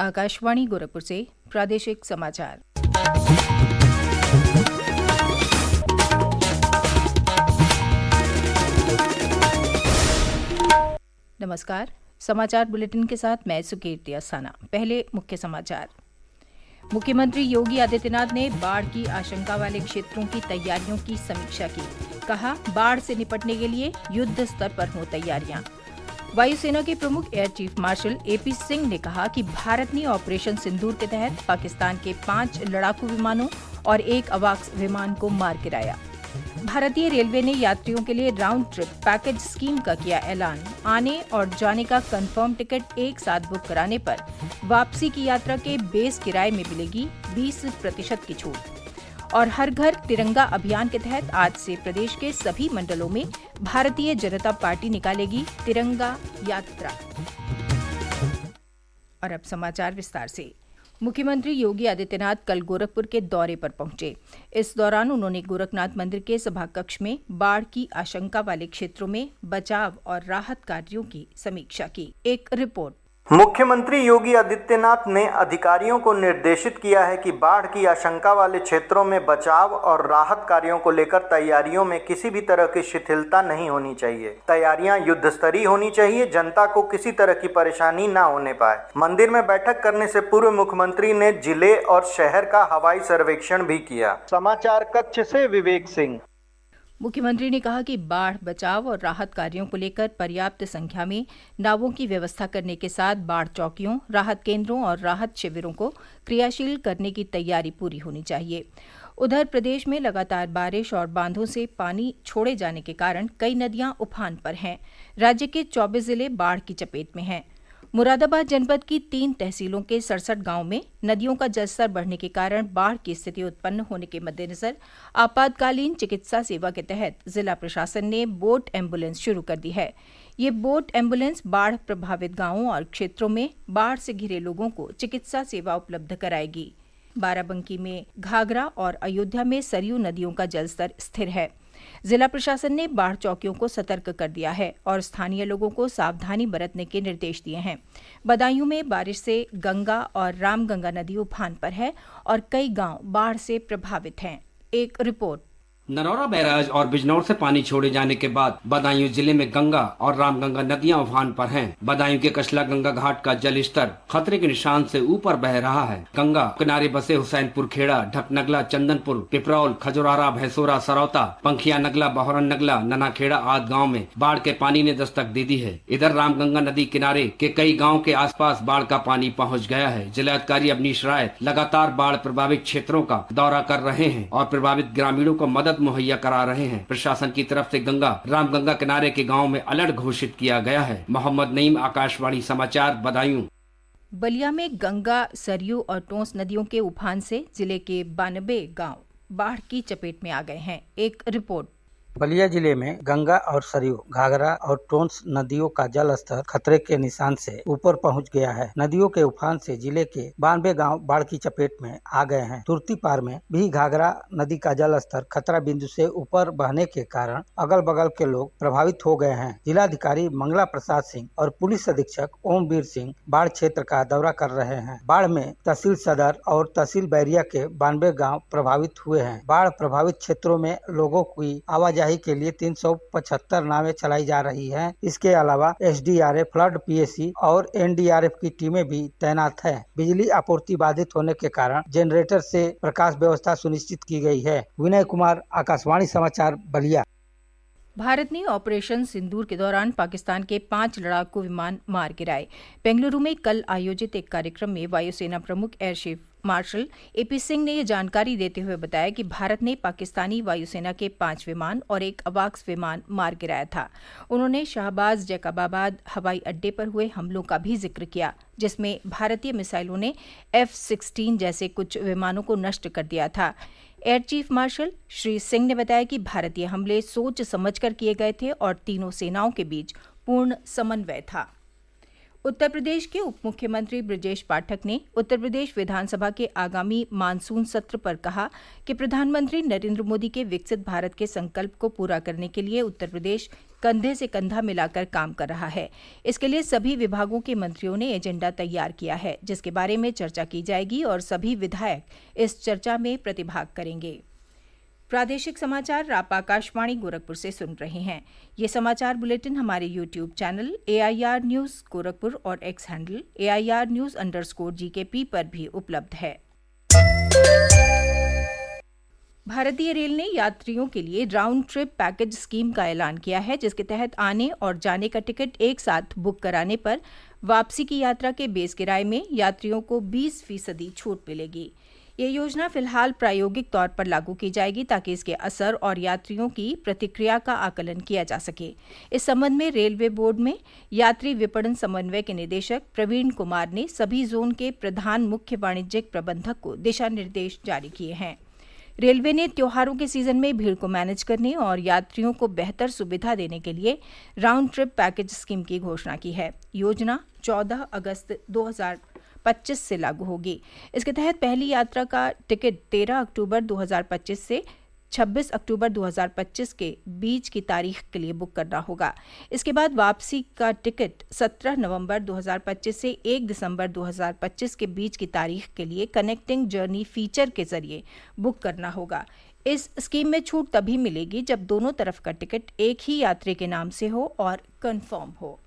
आकाशवाणी गोरखपुर से प्रादेशिक समाचार। नमस्कार। समाचार बुलेटिन के साथ मैं सुकीर्ति अस्थाना। पहले मुख्य समाचार। मुख्यमंत्री योगी आदित्यनाथ ने बाढ़ की आशंका वाले क्षेत्रों की तैयारियों की समीक्षा की। कहा, बाढ़ से निपटने के लिए युद्ध स्तर पर हों तैयारियां। वायुसेना के प्रमुख air chief marshal AP Singh ने कहा कि भारत ने ऑपरेशन सिंदूर के तहत पाकिस्तान के 5 लड़ाकू विमानों और 1 अवाक्स विमान को मार गिराया। भारतीय रेलवे ने यात्रियों के लिए राउंड ट्रिप पैकेज स्कीम का किया ऐलान। आने और जाने का कंफर्म टिकट एक साथ बुक कराने पर वापसी की यात्रा के बेस किराए में मिलेगी 20% की छूट। और हर घर तिरंगा अभियान के तहत आज से प्रदेश के सभी मंडलों में भारतीय जनता पार्टी निकालेगी तिरंगा यात्रा। और अब समाचार विस्तार से। मुख्यमंत्री योगी आदित्यनाथ कल गोरखपुर के दौरे पर पहुंचे। इस दौरान उन्होंने गोरखनाथ मंदिर के सभाकक्ष में बाढ़ की आशंका वाले क्षेत्रों में बचाव और राहत कार्यों की समीक्षा की। एक रिपोर्ट। मुख्यमंत्री योगी आदित्यनाथ ने अधिकारियों को निर्देशित किया है कि बाढ़ की आशंका वाले क्षेत्रों में बचाव और राहत कार्यों को लेकर तैयारियों में किसी भी तरह की शिथिलता नहीं होनी चाहिए। तैयारियां युद्ध स्तरीय होनी चाहिए, जनता को किसी तरह की परेशानी न होने पाए। मंदिर में बैठक करने से पूर्व मुख्यमंत्री ने जिले और शहर का हवाई सर्वेक्षण भी किया। समाचार कक्ष से विवेक सिंह। मुख्यमंत्री ने कहा कि बाढ़ बचाव और राहत कार्यों को लेकर पर्याप्त संख्या में नावों की व्यवस्था करने के साथ बाढ़ चौकियों, राहत केंद्रों और राहत शिविरों को क्रियाशील करने की तैयारी पूरी होनी चाहिए। उधर प्रदेश में लगातार बारिश और बांधों से पानी छोड़े जाने के कारण कई नदियां उफान पर हैं। राज्य के 24 जिले बाढ़ की चपेट में हैं। मुरादाबाद जनपद की 3 तहसीलों के 67 गांव में नदियों का जलस्तर बढ़ने के कारण बाढ़ की स्थिति उत्पन्न होने के मद्देनजर आपातकालीन चिकित्सा सेवा के तहत जिला प्रशासन ने बोट एम्बुलेंस शुरू कर दी है। ये बोट एम्बुलेंस बाढ़ प्रभावित गांवों और क्षेत्रों में बाढ़ से घिरे लोगों को चिकित्सा सेवा उपलब्ध कराएगी। बाराबंकी में घाघरा और अयोध्या में सरयू नदियों का जलस्तर स्थिर है। जिला प्रशासन ने बाढ़ चौकियों को सतर्क कर दिया है और स्थानीय लोगों को सावधानी बरतने के निर्देश दिए हैं। बदायूं में बारिश से गंगा और रामगंगा नदी उफान पर है और कई गांव बाढ़ से प्रभावित हैं। एक रिपोर्ट। नरौरा बैराज और बिजनौर से पानी छोड़े जाने के बाद बदायूं जिले में गंगा और रामगंगा नदियां उफान पर हैं। बदायूं के कशला गंगा घाट का जल स्तर खतरे के निशान से ऊपर बह रहा है। गंगा किनारे बसे हुसैनपुर खेड़ा, ढकनगला, चंदनपुर, पिपरौल, खजुरारा, भैंसोरा, सरौता, पंखिया नगला, बहरन नगला, ननाखेड़ा आदि गाँव में बाढ़ के पानी ने दस्तक दे दी है। इधर रामगंगा नदी किनारे के कई गाँव के आसपास बाढ़ का पानी पहुँच गया है। जिलाधिकारी अवनीश राय लगातार बाढ़ प्रभावित क्षेत्रों का दौरा कर रहे हैं और प्रभावित ग्रामीणों को मदद मुहैया करा रहे हैं। प्रशासन की तरफ से गंगा रामगंगा किनारे के गांव में अलर्ट घोषित किया गया है। मोहम्मद नईम, आकाशवाणी समाचार, बदायूं। बलिया में गंगा, सरयू और टोंस नदियों के उफान से जिले के 92 गांव बाढ़ की चपेट में आ गए हैं। एक रिपोर्ट। बलिया जिले में गंगा और सरयू, घाघरा और टोंस नदियों का जल स्तर खतरे के निशान से ऊपर पहुंच गया है। नदियों के उफान से जिले के 92 गांव बाढ़ की चपेट में आ गए हैं। तुर्ती पार में भी घाघरा नदी का जल स्तर खतरा बिंदु से ऊपर बहने के कारण अगल बगल के लोग प्रभावित हो गए हैं। जिलाधिकारी मंगला प्रसाद सिंह और पुलिस अधीक्षक ओमवीर सिंह बाढ़ क्षेत्र का दौरा कर रहे हैं। बाढ़ में तहसील सदर और तहसील बैरिया के 92 गाँव प्रभावित हुए हैं। बाढ़ प्रभावित क्षेत्रों में लोगों की आवाजाही के लिए 375 नावें चलाई जा रही हैं। इसके अलावा एसडीआरएफ, फ्लड पीएसी और एनडीआरएफ की टीमें भी तैनात हैं। बिजली आपूर्ति बाधित होने के कारण जनरेटर से प्रकाश व्यवस्था सुनिश्चित की गई है। विनय कुमार, आकाशवाणी समाचार, बलिया। भारत ने ऑपरेशन सिंदूर के दौरान पाकिस्तान के 5 लड़ाकू विमान मार गिराए। बेंगलुरु में कल आयोजित एक कार्यक्रम में वायुसेना प्रमुख air chief marshal AP Singh ने ये जानकारी देते हुए बताया कि भारत ने पाकिस्तानी वायुसेना के 5 विमान और 1 अवाक्स विमान मार गिराया था। उन्होंने शाहबाज जैकबाबाद हवाई अड्डे पर हुए हमलों का भी जिक्र किया, जिसमें भारतीय मिसाइलों ने F-16 जैसे कुछ विमानों को नष्ट कर दिया था। Air chief marshal Shri Singh ने बताया कि भारतीय हमले सोच समझकर किए गए थे और तीनों सेनाओं के बीच पूर्ण समन्वय था। उत्तर प्रदेश के उप मुख्यमंत्री ब्रजेश पाठक ने उत्तर प्रदेश विधानसभा के आगामी मानसून सत्र पर कहा कि प्रधानमंत्री नरेंद्र मोदी के विकसित भारत के संकल्प को पूरा करने के लिए उत्तर प्रदेश कंधे से कंधा मिलाकर काम कर रहा है। इसके लिए सभी विभागों के मंत्रियों ने एजेंडा तैयार किया है, जिसके बारे में चर्चा की जाएगी और सभी विधायक इस चर्चा में प्रतिभाग करेंगे। प्रादेशिक समाचार आप आकाशवाणी गोरखपुर से सुन रहे हैं। ये समाचार बुलेटिन हमारे YouTube channel AIR news Gorakhpur और एक्स हैंडल AIR न्यूज़_GKP पर भी उपलब्ध है। भारतीय रेल ने यात्रियों के लिए राउंड ट्रिप पैकेज स्कीम का ऐलान किया है, जिसके तहत आने और जाने का टिकट एक साथ बुक कराने पर वापसी की यात्रा के बेस किराए में यात्रियों को 20% छूट मिलेगी। ये योजना फिलहाल प्रायोगिक तौर पर लागू की जाएगी ताकि इसके असर और यात्रियों की प्रतिक्रिया का आकलन किया जा सके। इस संबंध में रेलवे बोर्ड में यात्री विपणन समन्वय के निदेशक प्रवीण कुमार ने सभी जोन के प्रधान मुख्य वाणिज्यिक प्रबंधक को दिशा निर्देश जारी किए हैं। रेलवे ने त्योहारों के सीजन में भीड़ को मैनेज करने और यात्रियों को बेहतर सुविधा देने के लिए राउंड ट्रिप पैकेज स्कीम की घोषणा की है। योजना 14 अगस्त 2025 से लागू होगी। इसके तहत पहली यात्रा का टिकट 13 अक्टूबर 2025 से 26 अक्टूबर 2025 के बीच की तारीख के लिए बुक करना होगा। इसके बाद वापसी का टिकट 17 नवंबर 2025 से 1 दिसंबर 2025 के बीच की तारीख के लिए कनेक्टिंग जर्नी फीचर के जरिए बुक करना होगा। इस स्कीम में छूट तभी मिलेगी जब दोनों तरफ का टिकट एक ही यात्री के नाम से हो और कंफर्म हो।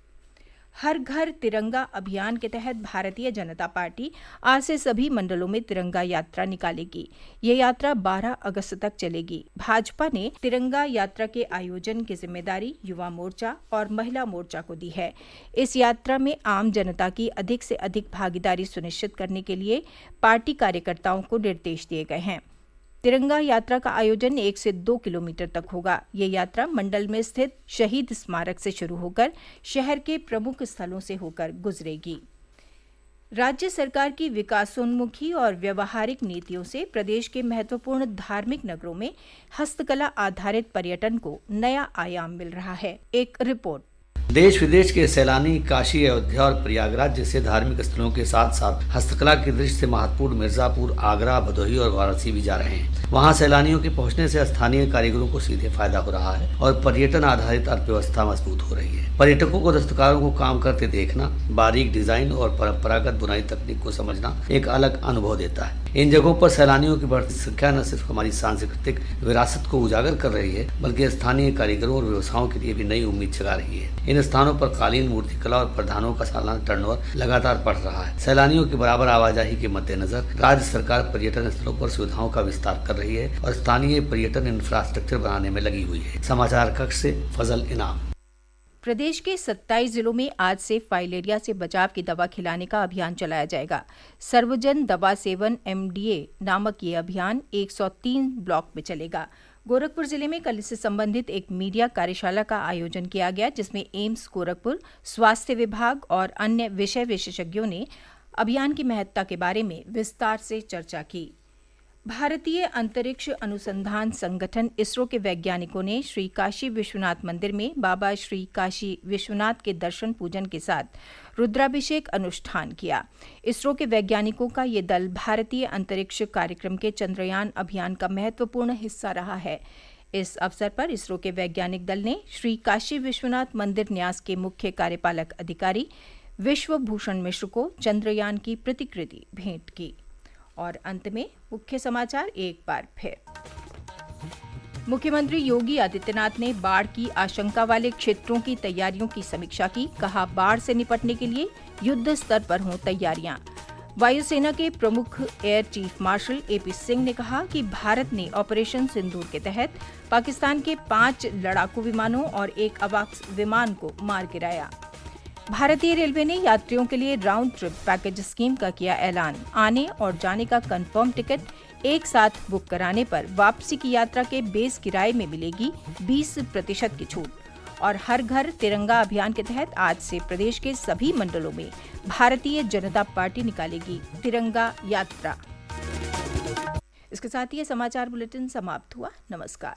हर घर तिरंगा अभियान के तहत भारतीय जनता पार्टी आज से सभी मंडलों में तिरंगा यात्रा निकालेगी। ये यात्रा 12 अगस्त तक चलेगी। भाजपा ने तिरंगा यात्रा के आयोजन की जिम्मेदारी युवा मोर्चा और महिला मोर्चा को दी है। इस यात्रा में आम जनता की अधिक से अधिक भागीदारी सुनिश्चित करने के लिए पार्टी कार्यकर्ताओं को निर्देश दिए गए हैं। तिरंगा यात्रा का आयोजन 1 से 2 किलोमीटर तक होगा। ये यात्रा मंडल में स्थित शहीद स्मारक से शुरू होकर शहर के प्रमुख स्थलों से होकर गुजरेगी। राज्य सरकार की विकासोन्मुखी और व्यवहारिक नीतियों से प्रदेश के महत्वपूर्ण धार्मिक नगरों में हस्तकला आधारित पर्यटन को नया आयाम मिल रहा है। एक रिपोर्ट। देश विदेश के सैलानी काशी, अयोध्या और प्रयागराज जैसे धार्मिक स्थलों के साथ साथ हस्तकला की दृष्टि से महत्वपूर्ण मिर्जापुर, आगरा, भदोही और वाराणसी भी जा रहे हैं। वहां सैलानियों के पहुंचने से स्थानीय कारीगरों को सीधे फायदा हो रहा है और पर्यटन आधारित अर्थव्यवस्था मजबूत हो रही है। पर्यटकों को दस्तकारों को काम करते देखना, बारीक डिजाइन और परंपरागत बुनाई तकनीक को समझना एक अलग अनुभव देता है। इन जगहों पर सैलानियों की बढ़ती संख्या न सिर्फ हमारी सांस्कृतिक विरासत को उजागर कर रही है, बल्कि स्थानीय कारीगरों और व्यवसायों के लिए भी नई उम्मीद जगा रही है। इन स्थानों पर कालीन, मूर्तिकला और प्रधानों का सालाना टर्नओवर लगातार बढ़ रहा है। सैलानियों की बराबर आवाजाही के मद्देनजर राज्य सरकार पर्यटन स्थलों पर सुविधाओं का विस्तार कर रही है और स्थानीय पर्यटन इंफ्रास्ट्रक्चर बनाने में लगी हुई है। समाचार कक्ष से फजल इनाम। प्रदेश के 27 जिलों में आज से फाइलेरिया से बचाव की दवा खिलाने का अभियान चलाया जाएगा। सर्वजन दवा सेवन MDA नामक ये अभियान 103 ब्लॉक में चलेगा। गोरखपुर जिले में कल इससे संबंधित एक मीडिया कार्यशाला का आयोजन किया गया, जिसमें एम्स गोरखपुर, स्वास्थ्य विभाग और अन्य विषय विशेषज्ञों ने अभियान की महत्ता के बारे में विस्तार से चर्चा की। भारतीय अंतरिक्ष अनुसंधान संगठन इसरो के वैज्ञानिकों ने श्री काशी विश्वनाथ मंदिर में बाबा श्री काशी विश्वनाथ के दर्शन पूजन के साथ रुद्राभिषेक अनुष्ठान किया। इसरो के वैज्ञानिकों का ये दल भारतीय अंतरिक्ष कार्यक्रम के चंद्रयान अभियान का महत्वपूर्ण हिस्सा रहा है। इस अवसर पर इसरो के वैज्ञानिक दल ने श्री काशी विश्वनाथ मंदिर न्यास के मुख्य कार्यपालक अधिकारी विश्वभूषण मिश्र को चंद्रयान की प्रतिकृति भेंट की। और अंत में मुख्य समाचार एक बार फिर। मुख्यमंत्री योगी आदित्यनाथ ने बाढ़ की आशंका वाले क्षेत्रों की तैयारियों की समीक्षा की। कहा, बाढ़ से निपटने के लिए युद्ध स्तर पर हों तैयारियां। वायुसेना के प्रमुख air chief marshal AP Singh ने कहा कि भारत ने ऑपरेशन सिंदूर के तहत पाकिस्तान के 5 लड़ाकू विमानों और 1 अवाक्स विमान को मार गिराया। भारतीय रेलवे ने यात्रियों के लिए राउंड ट्रिप पैकेज स्कीम का किया ऐलान। आने और जाने का कंफर्म टिकट एक साथ बुक कराने पर वापसी की यात्रा के बेस किराए में मिलेगी 20% की छूट। और हर घर तिरंगा अभियान के तहत आज से प्रदेश के सभी मंडलों में भारतीय जनता पार्टी निकालेगी तिरंगा यात्रा। इसके साथ ही ये समाचार बुलेटिन समाप्त हुआ। नमस्कार।